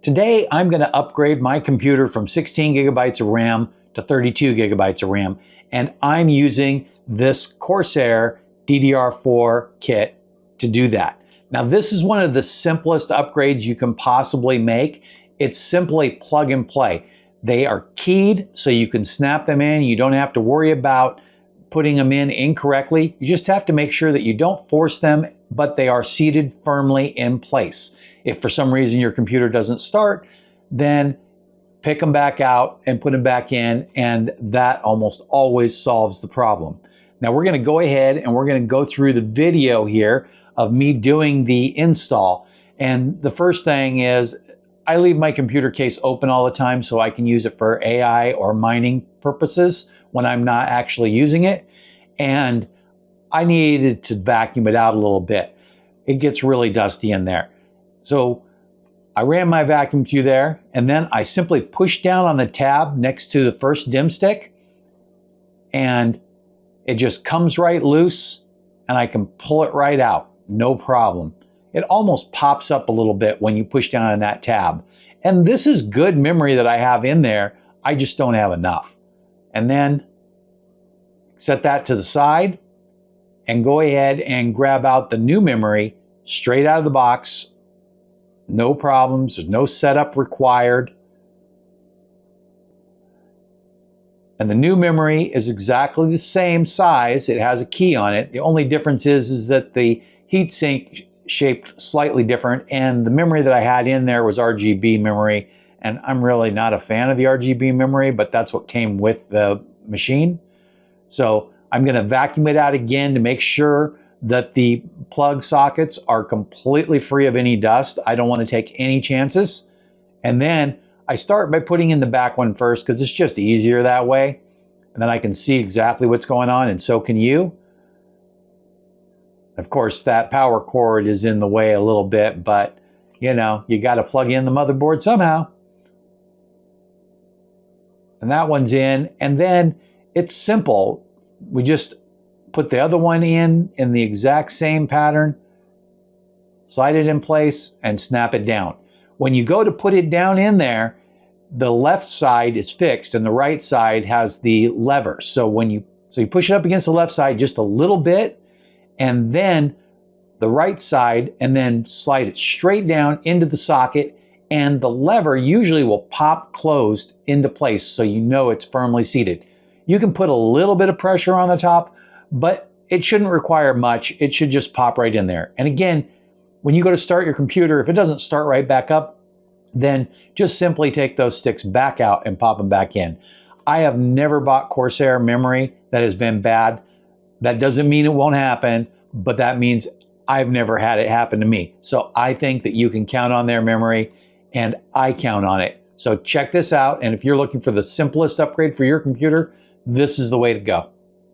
Today, I'm going to upgrade my computer from 16 gigabytes of RAM to 32 gigabytes of RAM, and I'm using this Corsair DDR4 kit to do that. Now, this is one of the simplest upgrades you can possibly make. It's simply plug and play. They are keyed, so you can snap them in. You don't have to worry about putting them in incorrectly. You just have to make sure that you don't force them, but they are seated firmly in place. If for some reason your computer doesn't start, then pick them back out and put them back in, and that almost always solves the problem. Now we're going to go ahead and we're going to go through the video here of me doing the install. And the first thing is I leave my computer case open all the time so I can use it for AI or mining purposes when I'm not actually using it. And I needed to vacuum it out a little bit. It gets really dusty in there. So I ran my vacuum through there, and then I simply pushed down on the tab next to the first dim stick, and it just comes right loose, and I can pull it right out, no problem. It almost pops up a little bit when you push down on that tab. And this is good memory that I have in there, I just don't have enough. And then set that to the side, and go ahead and grab out the new memory straight out of the box. No problems, there's no setup required. And the new memory is exactly the same size. It has a key on it. The only difference is that the heatsink shaped slightly different, and the memory that I had in there was RGB memory, and I'm really not a fan of the RGB memory, but that's what came with the machine. So I'm going to vacuum it out again to make sure that the plug sockets are completely free of any dust. I don't want to take any chances. And then I start by putting in the back one first because it's just easier that way. And then I can see exactly what's going on, and so can you. Of course, that power cord is in the way a little bit, but you know, you got to plug in the motherboard somehow. And that one's in, and then it's simple. We just put the other one in the exact same pattern, slide it in place, and snap it down. When you go to put it down in there, the left side is fixed and the right side has the lever. So you push it up against the left side just a little bit, and then the right side, and then slide it straight down into the socket, and the lever usually will pop closed into place so you know it's firmly seated. You can put a little bit of pressure on the top, but it shouldn't require much. It should just pop right in there. And again, when you go to start your computer, if it doesn't start right back up, then just simply take those sticks back out and pop them back in. I have never bought Corsair memory that has been bad. That doesn't mean it won't happen, but that means I've never had it happen to me. So I think that you can count on their memory, and I count on it. So check this out, and if you're looking for the simplest upgrade for your computer, this is the way to go.